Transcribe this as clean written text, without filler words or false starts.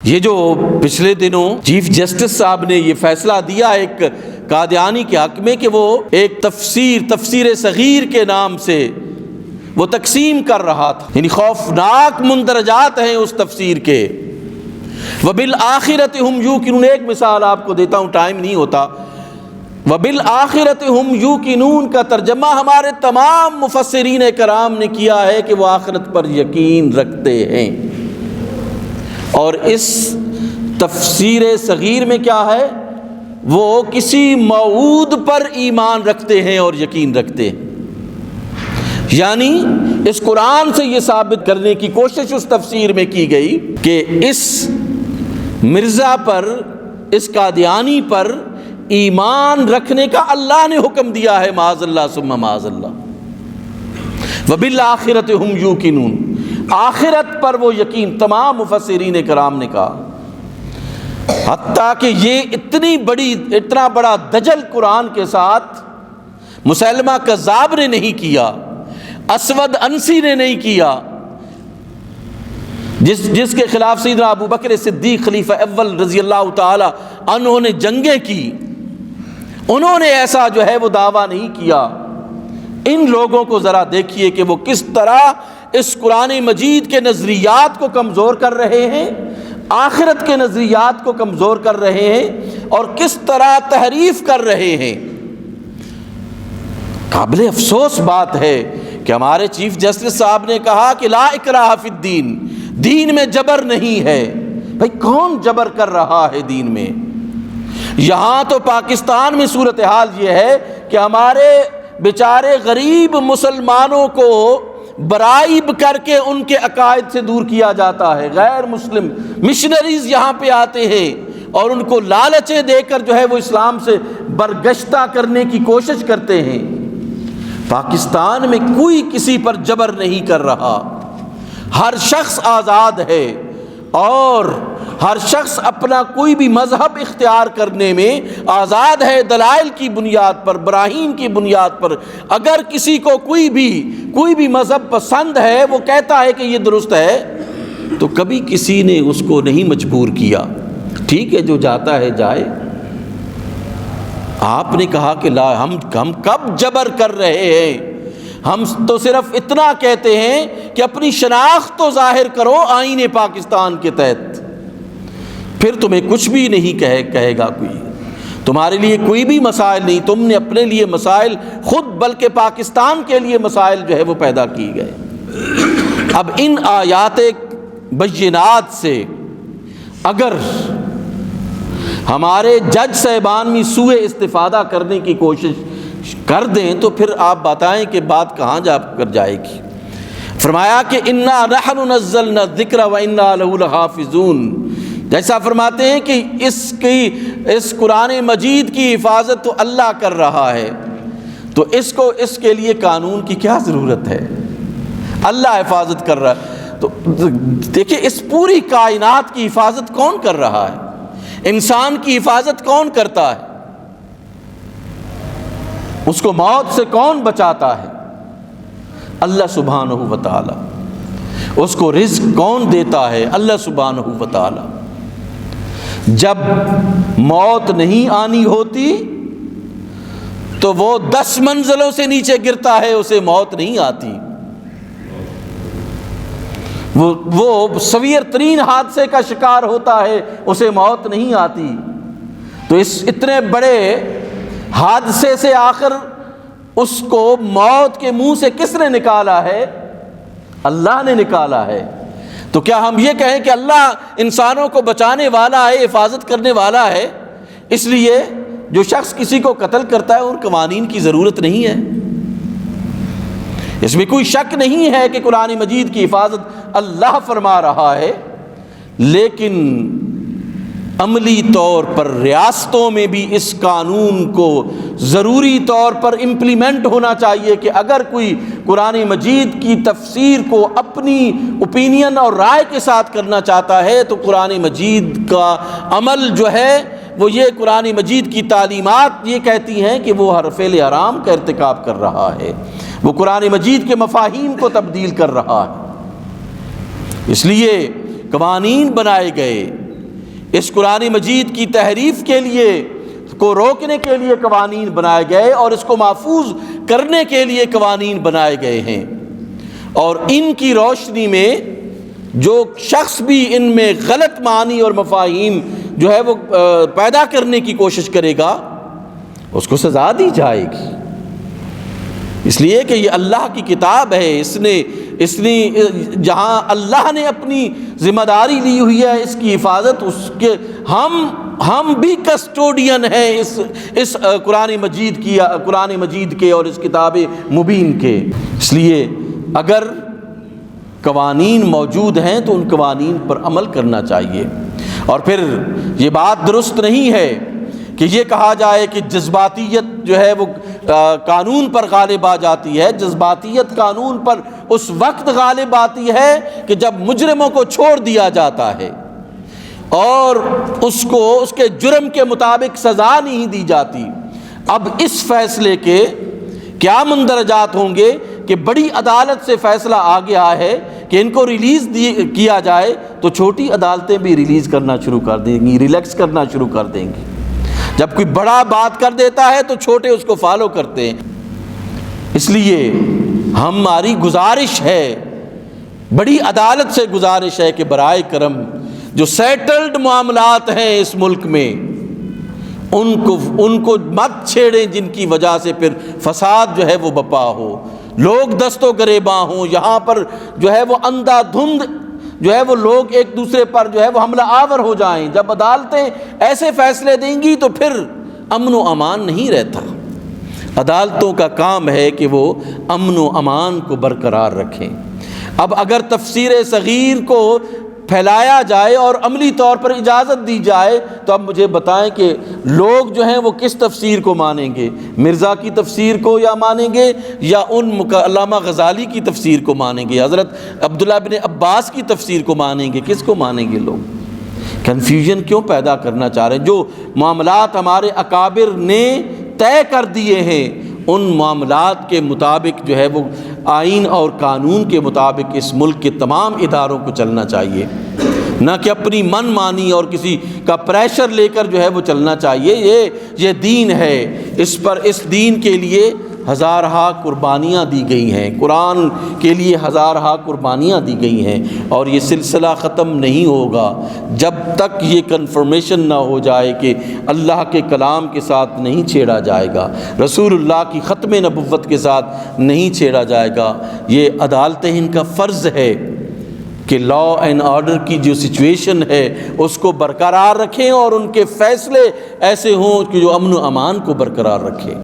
یہ جو پچھلے دنوں چیف جسٹس صاحب نے یہ فیصلہ دیا ایک قادیانی کے حق میں کہ وہ ایک تفسیر صغیر کے نام سے وہ تقسیم کر رہا تھا، یعنی خوفناک مندرجات ہیں اس تفسیر کے۔ وَبِالْآخِرَةِ هُمْ يُوقِنُونَ، ایک مثال آپ کو دیتا ہوں، ٹائم نہیں ہوتا۔ وَبِالْآخِرَةِ هُمْ يُوقِنُونَ کا ترجمہ ہمارے تمام مفسرین کرام نے کیا ہے کہ وہ آخرت پر یقین رکھتے ہیں، اور اس تفسیر صغیر میں کیا ہے، وہ کسی موعود پر ایمان رکھتے ہیں اور یقین رکھتے ہیں۔ یعنی اس قرآن سے یہ ثابت کرنے کی کوشش اس تفسیر میں کی گئی کہ اس مرزا پر، اس قادیانی پر ایمان رکھنے کا اللہ نے حکم دیا ہے، معاذ اللہ ثم معاذ اللہ۔ وَبِالْآخِرَةِ هُمْ يُوقِنُونَ، آخرت پر وہ یقین، تمام مفسرین کرام نے کہا، حتیٰ کہ یہ اتنا بڑا دجل قرآن کے ساتھ مسلمہ کذاب نے نہیں کیا، اسود انسی نے نہیں کیا، جس کے خلاف سیدنا ابو بکر صدیق خلیفہ اول رضی اللہ تعالی عنہ نے جنگیں کی، انہوں نے ایسا جو ہے وہ دعویٰ نہیں کیا۔ ان لوگوں کو ذرا دیکھیے کہ وہ کس طرح اس قرآن مجید کے نظریات کو کمزور کر رہے ہیں، آخرت کے نظریات کو کمزور کر رہے ہیں، اور کس طرح تحریف کر رہے ہیں۔ قابل افسوس بات ہے کہ ہمارے چیف جسٹس صاحب نے کہا کہ لا اکراہ فی الدین، دین میں جبر نہیں ہے۔ بھائی کون جبر کر رہا ہے دین میں؟ یہاں تو پاکستان میں صورتحال یہ ہے کہ ہمارے بیچارے غریب مسلمانوں کو برائب کر کے ان کے عقائد سے دور کیا جاتا ہے۔ غیر مسلم مشنریز یہاں پہ آتے ہیں اور ان کو لالچیں دے کر جو ہے وہ اسلام سے برگشتہ کرنے کی کوشش کرتے ہیں۔ پاکستان میں کوئی کسی پر جبر نہیں کر رہا، ہر شخص آزاد ہے، اور ہر شخص اپنا کوئی بھی مذہب اختیار کرنے میں آزاد ہے، دلائل کی بنیاد پر، براہین کی بنیاد پر۔ اگر کسی کو کوئی بھی مذہب پسند ہے، وہ کہتا ہے کہ یہ درست ہے، تو کبھی کسی نے اس کو نہیں مجبور کیا۔ ٹھیک ہے، جو جاتا ہے جائے۔ آپ نے کہا کہ لا، ہم کب جبر کر رہے ہیں؟ ہم تو صرف اتنا کہتے ہیں کہ اپنی شناخت تو ظاہر کرو آئین پاکستان کے تحت، پھر تمہیں کچھ بھی نہیں کہے گا کوئی، تمہارے لیے کوئی بھی مسائل نہیں، تم نے اپنے لیے مسائل خود، بلکہ پاکستان کے لیے مسائل جو ہے وہ پیدا کی گئے۔ اب ان آیات بینات سے اگر ہمارے جج صاحبان بھی سوء استفادہ کرنے کی کوشش کر دیں تو پھر آپ بتائیں کہ بات کہاں جا کر جائے گی۔ فرمایا کہ انا نحن نزلنا الذکر وانا لہ لحافظون، جیسا فرماتے ہیں کہ اس قرآن مجید کی حفاظت تو اللہ کر رہا ہے، تو اس کے لیے قانون کی کیا ضرورت ہے؟ اللہ حفاظت کر رہا ہے، تو دیکھیں اس پوری کائنات کی حفاظت کون کر رہا ہے؟ انسان کی حفاظت کون کرتا ہے؟ اس کو موت سے کون بچاتا ہے؟ اللہ سبحانہ و تعالی۔ اس کو رزق کون دیتا ہے؟ اللہ سبحانہ و تعالی۔ جب موت نہیں آنی ہوتی تو وہ 10 منزلوں سے نیچے گرتا ہے، اسے موت نہیں آتی۔ وہ سویر ترین حادثے کا شکار ہوتا ہے، اسے موت نہیں آتی۔ تو اس اتنے بڑے حادثے سے آخر اس کو موت کے منہ سے کس نے نکالا ہے؟ اللہ نے نکالا ہے۔ تو کیا ہم یہ کہیں کہ اللہ انسانوں کو بچانے والا ہے، حفاظت کرنے والا ہے، اس لیے جو شخص کسی کو قتل کرتا ہے ان قوانین کی ضرورت نہیں ہے؟ اس میں کوئی شک نہیں ہے کہ قرآن مجید کی حفاظت اللہ فرما رہا ہے، لیکن عملی طور پر ریاستوں میں بھی اس قانون کو ضروری طور پر امپلیمنٹ ہونا چاہیے کہ اگر کوئی قرآن مجید کی تفسیر کو اپنی اوپینین اور رائے کے ساتھ کرنا چاہتا ہے تو قرآن مجید کا عمل جو ہے وہ یہ قرآن مجید کی تعلیمات یہ کہتی ہیں کہ وہ فعل حرام کا ارتکاب کر رہا ہے، وہ قرآن مجید کے مفاہیم کو تبدیل کر رہا ہے۔ اس لیے قوانین بنائے گئے اس قرآن مجید کی تحریف کے لیے کو روکنے کے لیے قوانین بنائے گئے اور اس کو محفوظ کرنے کے لیے قوانین بنائے گئے ہیں، اور ان کی روشنی میں جو شخص بھی ان میں غلط معنی اور مفاہیم جو ہے وہ پیدا کرنے کی کوشش کرے گا اس کو سزا دی جائے گی، اس لیے کہ یہ اللہ کی کتاب ہے، اس نے جہاں اللہ نے اپنی ذمہ داری لی ہوئی ہے اس کی حفاظت، اس کے ہم بھی کسٹوڈین ہیں اس قرآن مجید کے اور اس کتاب مبین کے۔ اس لیے اگر قوانین موجود ہیں تو ان قوانین پر عمل کرنا چاہیے، اور پھر یہ بات درست نہیں ہے کہ یہ کہا جائے کہ جذباتیت جو ہے وہ قانون پر غالب آ جاتی ہے۔ جذباتیت قانون پر اس وقت غالب آتی ہے کہ جب مجرموں کو چھوڑ دیا جاتا ہے اور اس کے جرم کے مطابق سزا نہیں دی جاتی۔ اب اس فیصلے کے کیا مندرجات ہوں گے کہ بڑی عدالت سے فیصلہ آ گیا ہے کہ ان کو ریلیز کیا جائے تو چھوٹی عدالتیں بھی ریلیز کرنا شروع کر دیں گی، ریلیکس کرنا شروع کر دیں گی۔ جب کوئی بڑا بات کر دیتا ہے تو چھوٹے اس کو فالو کرتے ہیں۔ اس لیے ہماری گزارش ہے، بڑی عدالت سے گزارش ہے کہ برائے کرم جو سیٹلڈ معاملات ہیں اس ملک میں ان کو مت چھیڑیں، جن کی وجہ سے پھر فساد جو ہے وہ بپا ہو، لوگ دست و گریباں ہوں، یہاں پر جو ہے وہ اندھا دھند جو ہے وہ لوگ ایک دوسرے پر جو ہے وہ حملہ آور ہو جائیں۔ جب عدالتیں ایسے فیصلے دیں گی تو پھر امن و امان نہیں رہتا۔ عدالتوں کا کام ہے کہ وہ امن و امان کو برقرار رکھیں۔ اب اگر تفسیر صغیر کو پھیلایا جائے اور عملی طور پر اجازت دی جائے تو اب مجھے بتائیں کہ لوگ جو ہیں وہ کس تفسیر کو مانیں گے؟ مرزا کی تفسیر کو یا مانیں گے یا ان علامہ غزالی کی تفسیر کو مانیں گے، حضرت عبداللہ بن عباس کی تفسیر کو مانیں گے؟ کس کو مانیں گے لوگ؟ کنفیوژن کیوں پیدا کرنا چاہ رہے ہیں؟ جو معاملات ہمارے اکابر نے طے کر دیے ہیں ان معاملات کے مطابق جو ہے وہ آئین اور قانون کے مطابق اس ملک کے تمام اداروں کو چلنا چاہیے، نہ کہ اپنی من مانی اور کسی کا پریشر لے کر جو ہے وہ چلنا چاہیے۔ یہ دین ہے، اس دین کے لیے ہزارہا قربانیاں دی گئی ہیں، قرآن کے لیے ہزارہا قربانیاں دی گئی ہیں، اور یہ سلسلہ ختم نہیں ہوگا جب تک یہ کنفرمیشن نہ ہو جائے کہ اللہ کے کلام کے ساتھ نہیں چھیڑا جائے گا، رسول اللہ کی ختم نبوت کے ساتھ نہیں چھیڑا جائے گا۔ یہ عدالتیں ان کا فرض ہے کہ لا اینڈ آرڈر کی جو سچویشن ہے اس کو برقرار رکھیں اور ان کے فیصلے ایسے ہوں کہ جو امن و امان کو برقرار رکھیں۔